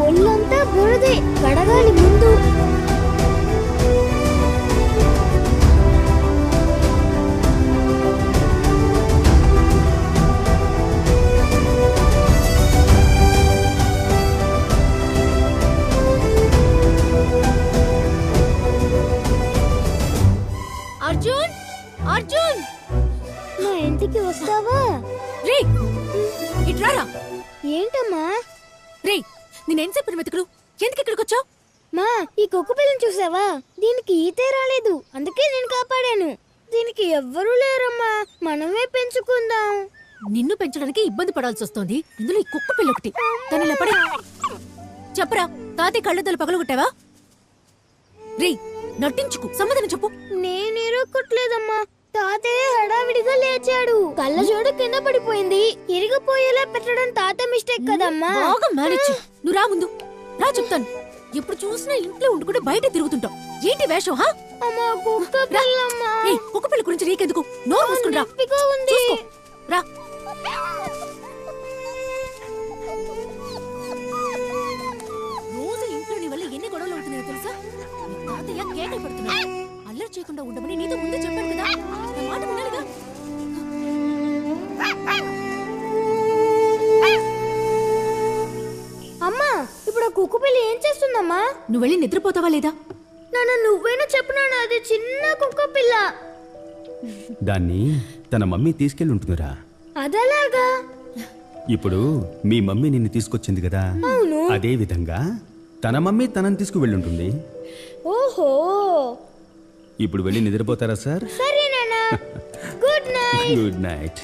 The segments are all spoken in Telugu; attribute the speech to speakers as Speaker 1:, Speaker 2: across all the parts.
Speaker 1: ఒళ్ళంతా బురదే, కడగాలి ముందు.
Speaker 2: అర్జున్, అర్జున్,
Speaker 1: మా ఇంటికి వస్తావా?
Speaker 2: రే ఇట్రారా.
Speaker 1: ఏంటమ్మా?
Speaker 2: రే నేనేంసేపు వెతుకులు, ఎందుకు ఇక్కడికి వచ్చావు?
Speaker 1: మా, ఈ కుక్క పిల్లని చూసావా? దీనికి ఈతే రాలేదు, అందుకే నేను కాపాడాను. దీనికి ఎవ్వరూ లేరమ్మా, మనమే పెంచుకుందాం.
Speaker 2: నిన్ను పెంచడానికి ఇబ్బంది పడాల్సి వస్తోంది, ఇందులో ఈ కుక్క పిల్ల ఒకటి. దాని ఇలా పడి చెప్పరా, తాతయ్య కళ్ళద్దలు పగలగొట్టావా? రే నటించుకు, సమాధానం చెప్పు.
Speaker 1: నేను ఇరుక్కొట్లేదమ్మా, తాతయ్య హడావిడిగా లేచాడు, కళ్ళ జోడు కింద పడిపోయింది. ఇరిగిపోయేలా పెట్టడం తాత మిస్టేక్ కదమ్మా.
Speaker 2: బాగా మేనేజ్. నువ్వు రా ముందు రా, చెప్తాను. ఎప్పుడు చూసినా ఇంట్లో ఉండుకుంటే బయట తిరుగుతుంటావు. ఏంటి వేషం? హా
Speaker 1: అమ్మా, కుక్క పిల్లమ్మా.
Speaker 2: కుక్క పిల్ల గురించి నీకెందుకు? నోరు మూసుకుని రా.
Speaker 1: ఉంది.
Speaker 2: రా. రోజు ఇంట్లో నీ వల్ల ఎన్ని గొడవలు అవుతున్నాయో తెలుసా? తాతయ్య కేకలు పడుతున్నాడు. అల్లరి చేయకుండా ఉండమని నీతో ముందే చెప్పాను కదా, నా మాట వినాలిగా.
Speaker 1: అమ్మా, ఇప్పుడు కుక్క పిల్ల ఏం చేస్తుందమ్మా?
Speaker 2: నువ్వు వెళ్ళి నిద్రపోతావా లేదా?
Speaker 1: నాన్న, నువ్వేనా చెప్పినాను, అది చిన్న కుక్క పిల్ల.
Speaker 3: దాన్ని తన మమ్మీ తీసుకెళ్ళి ఉంటుందిరా.
Speaker 1: అదలాగా?
Speaker 3: ఇప్పుడు మీ మమ్మీ నిన్ను తీసుకొచ్చింది కదా,
Speaker 1: అవును.
Speaker 3: అదే విధంగా తన మమ్మీ తనని తీసుకువెళ్ళుంటుంది.
Speaker 1: ఓహో,
Speaker 3: ఇప్పుడు వెళ్ళి నిద్రపోతారా సార్?
Speaker 1: సరే నాన్న. Good night.
Speaker 3: Good night.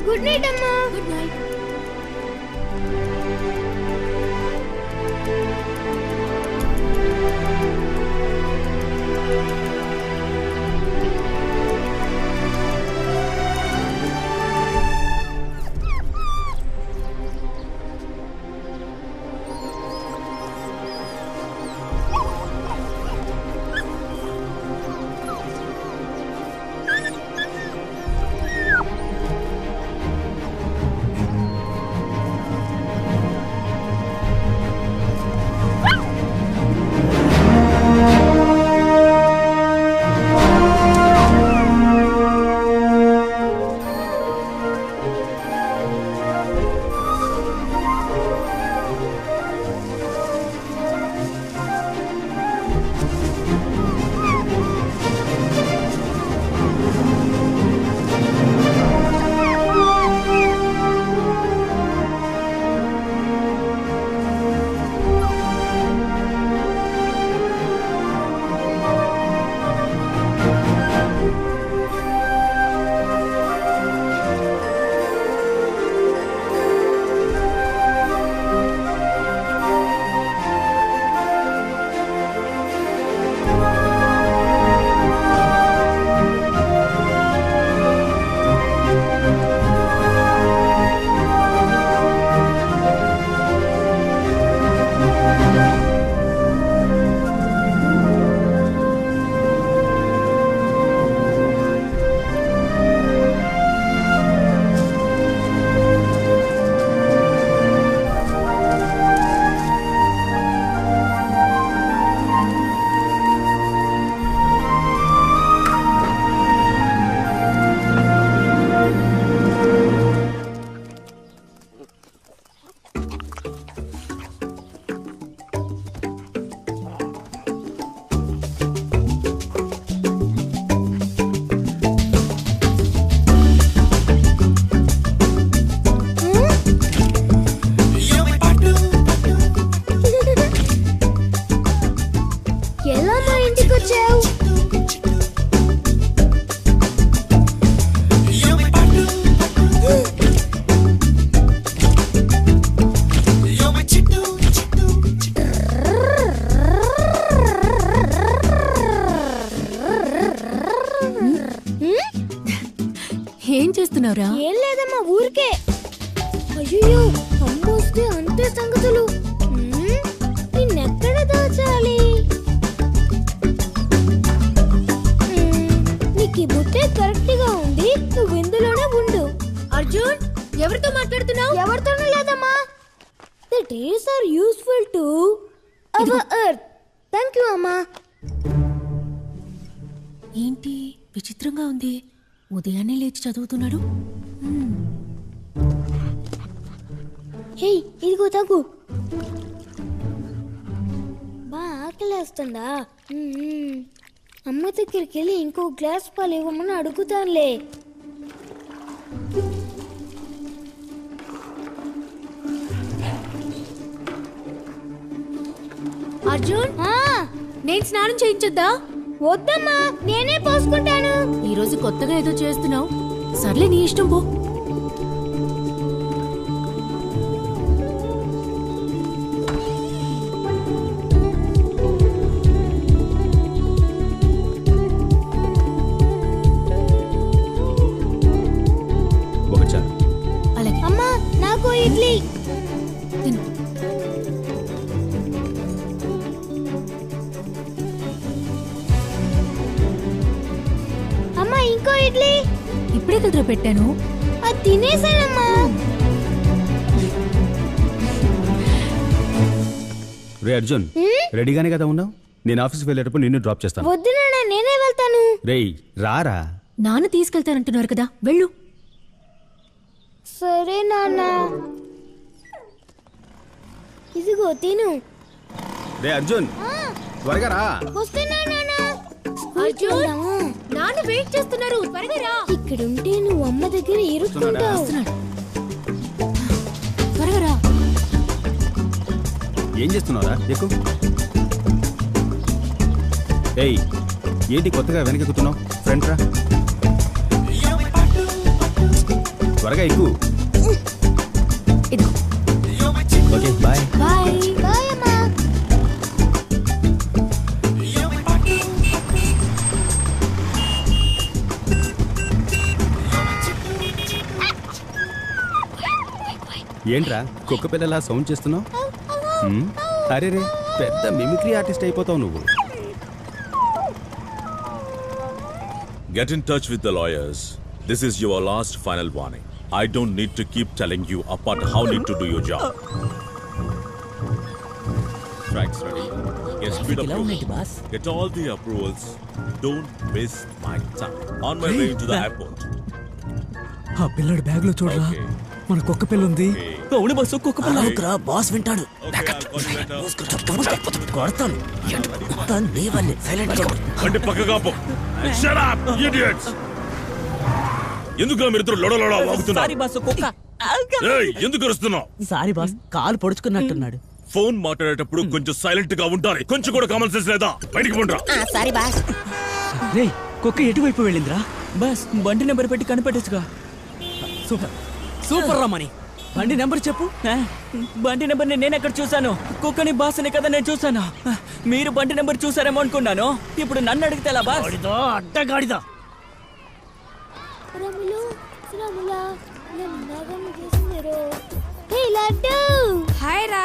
Speaker 1: Good night అమ్మా.
Speaker 2: Good night. ఏం చేస్తున్నావురా?
Speaker 1: ఏం లేదమ్మా, ఊరికే. అయ్యో, అమ్మొస్తే అంతే సంగతులు. నిన్నెక్కడ దాచాలి? నీకు బుట్టే కరెక్ట్ గా ఉంది, నువ్వు ఇందులోనే ఉండు.
Speaker 2: అర్జున్, ఎవరితో మాట్లాడుతున్నావు?
Speaker 1: ఎవరితోనూ లేదమ్మా. trees are useful to our earth. Thank you, అమ్మా.
Speaker 2: ఏంటి విచిత్రంగా ఉంది, ఉదయాన్నే లేచి చదువుతున్నాడు.
Speaker 1: హే, ఇదిగో తాగు. బా ఆకలేస్తుందా? అమ్మ దగ్గరికి వెళ్ళి ఇంకో గ్లాస్ పాలు ఇవ్వమని అడుగుతానులే.
Speaker 2: అర్జున్,
Speaker 1: నేను స్నానం చేయించొద్దా? వద్దమ్మా, నేనే పోసుకుంటాను.
Speaker 2: ఈ రోజు కొత్తగా ఏదో చేస్తున్నావు. సర్లే, నీ ఇష్టం పో. అలాగే.
Speaker 1: అమ్మా, నాకు ఇడ్లీ.
Speaker 2: తిను.
Speaker 1: అమ్మా, ఇంకో ఇడ్లీ.
Speaker 2: ఇప్పుడే కదరా పెట్టాను.
Speaker 1: అది తినేసానమ్మా.
Speaker 3: రే అర్జున్, రెడీగానే కదా ఉన్నావు? నేను ఆఫీస్కి వెళ్ళేటప్పుడు నిన్ను డ్రాప్ చేస్తాను.
Speaker 1: వద్దు నాన్న, నేనే వెళ్తాను.
Speaker 3: రేయ్ రారా.
Speaker 2: నాన్న తీసుకెళ్తానంటున్నారు కదా, వెళ్ళు.
Speaker 1: సరే నాన్న. ఇదిగో తిను.
Speaker 3: రే అర్జున్, త్వరగా రా.
Speaker 1: వస్తున్నా నాన్న.
Speaker 2: అర్జున్, నాన్న వెయిట్ చేస్తున్నారు, త్వరగా రా.
Speaker 1: ఇక్కడ ఉంటే నువ్వు అమ్మ దగ్గర ఇరుక్కుంటావు.
Speaker 2: వస్తున్నాడు. త్వరగా రా.
Speaker 3: ఏం చేస్తున్నావురా? ఎక్కు. ఏయ్, ఏంటి కొత్తగా వెనకెక్కుతున్నావు? ఫ్రంట్ రా. త్వరగా ఎక్కు.
Speaker 2: ఇదిగో.
Speaker 3: Okay, bye.
Speaker 2: బాయ్.
Speaker 1: బాయ్ అమ్మా.
Speaker 3: ఏంట్రా కుక్క పిల్లలా సౌండ్ చేస్తున్నావు? అరే రే, పెద్ద మిమిక్రీ ఆర్టిస్ట్ అయిపోతావు నువ్వు.
Speaker 4: Get in touch with the lawyers. This is your last final warning. I don't need to keep telling you apart how need to do your job. Tracks ready. Get speed approvals. Get all the approvals. Don't miss my time. On my way to the airport.
Speaker 5: ఆ పిల్లడి బ్యాగ్ లో చూడరా,
Speaker 4: Okay.
Speaker 5: మన కుక్క పిల్ల ఉంది.
Speaker 6: అవును బస్సు కుక్క పిల్ల. బాస్ వింటాడు.
Speaker 4: Okay, I'll call you later.
Speaker 6: కొడతాను. నీ వల్లే సైలెంట్ గా.
Speaker 4: బండి పక్కగా పో. Shut up, idiots. ఎందుకు మీరిద్దరు లొడలొడ వాగుతున్నారు?
Speaker 6: సారీ బాస్ కుక్క.
Speaker 4: ఏయ్, ఎందుకు అరుస్తున్నావు?
Speaker 6: సారీ బాస్, కాలు పొడుచుకున్నట్టున్నాడు.
Speaker 4: ఫోన్ మాట్లాడేటప్పుడు కొంచెం సైలెంట్ గా ఉండాలి. కొంచెం కూడా కామన్ సెన్స్ లేదా? బయటికి పోండ్రా.
Speaker 6: Sorry boss.
Speaker 5: రే, కుక్క ఎటువైపు వెళ్ళిందిరా?
Speaker 6: బస్ బండి నెంబర్ పెట్టి కనిపెట్టచ్చుగా.
Speaker 5: సూపర్ సూపర్ రా మణి. బండి నెంబర్ చెప్పు.
Speaker 6: బండి నెంబర్ నేను ఎక్కడ చూసాను? కుక్కని బాస్ని కదా నేను చూసాను. మీరు బండి నెంబర్ చూసారేమో అనుకున్నాను. ఇప్పుడు నన్ను అడిగితే ఎలా బాస్?
Speaker 5: అడ్డగాడిదా.
Speaker 1: రములు, రములా, నన్నగం చేసిరో. హే లడ్డు.
Speaker 7: హాయ్ రా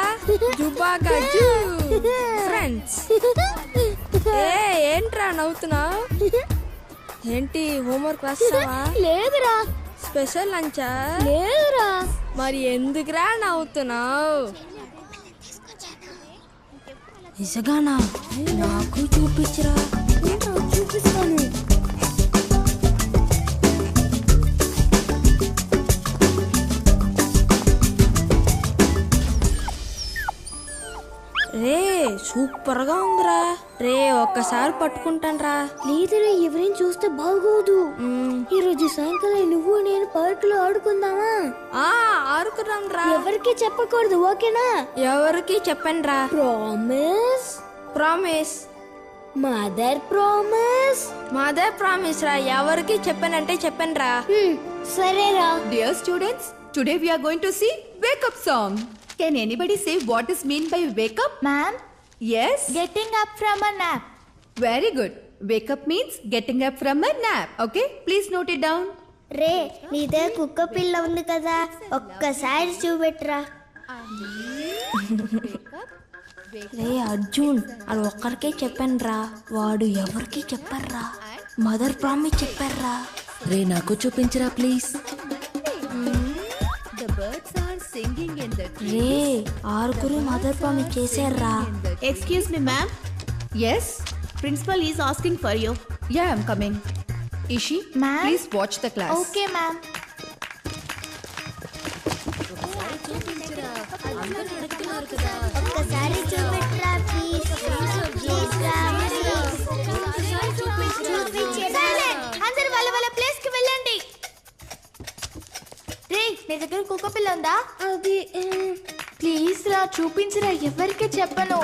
Speaker 7: జుబ్బా గజ్జు ఫ్రెండ్స్. ఏంట్రా నవ్వుతున్నావు? ఏంటి హోంవర్క్ రాస్తావా?
Speaker 1: లేదురా.
Speaker 7: స్పెషల్ లంచా?
Speaker 1: లేదురా.
Speaker 7: మరి ఎందుకురా నవ్వుతున్నావు? నిజగానా? నాకు చూపించరా.
Speaker 1: చూపిస్తాను.
Speaker 7: రే సూపర్ గా ఉందిరా. రే ఒక్కసారి పట్టుకుంటాను రా.
Speaker 1: లేదురా, ఎవరైనా చూస్తే బాగోదు. ఈ రోజు సాయంకాలం నువ్వు నేను పార్క్ లో ఆడుకుందామా?
Speaker 7: ఆడుకున్నాం రా.
Speaker 1: ఎవరికి చెప్పకూడదు, ఓకేనా?
Speaker 7: ఎవరికి చెప్పండి రా.
Speaker 1: Promise.
Speaker 7: Promise.
Speaker 1: Mother promise.
Speaker 7: Mother promise రా. ఎవరికి చెప్పానంటే చెప్పండి రా.
Speaker 1: సరేరా.
Speaker 8: Dear students, today we are going to see wake up song. Can anybody say what is mean by wake up?
Speaker 1: Ma'am,
Speaker 8: Yes?
Speaker 1: getting up from a nap.
Speaker 8: Very good. Wake up means getting up from a nap. Okay? Please note it down.
Speaker 1: రే, నీదే కుక్క పిల్ల ఉంది కదా, ఒక్కసారి చూపెట్రా.
Speaker 7: రే అర్జున్, అది ఒక్కరికే చెప్పాను రా. వాడు ఎవరికి చెప్పారా? మదర్ ప్రామిస్ చెప్పారా?
Speaker 2: రే నాకు చూపించరా please.
Speaker 8: The birds are singing in the
Speaker 7: రే ఆరుగురు మదర్ ప్రామిస్ చేశారా?
Speaker 9: Excuse me, ma'am.
Speaker 8: Yes?
Speaker 9: Principal is asking for you.
Speaker 8: Yeah, I'm coming. Ishi,
Speaker 7: Ma'am?
Speaker 8: please watch the class.
Speaker 7: Okay ma'am.
Speaker 1: ఒక్కసారి చూపెట్టరా ప్లీజ్.
Speaker 7: అందరూ వాళ్ళ వాళ్ళ ప్లేస్ కి వెళ్ళండి. రే నీ దగ్గర కుక్క పిల్ల ఉందా?
Speaker 1: అది
Speaker 7: ప్లీజ్ రా చూపించరా, ఎవరికి చెప్పను.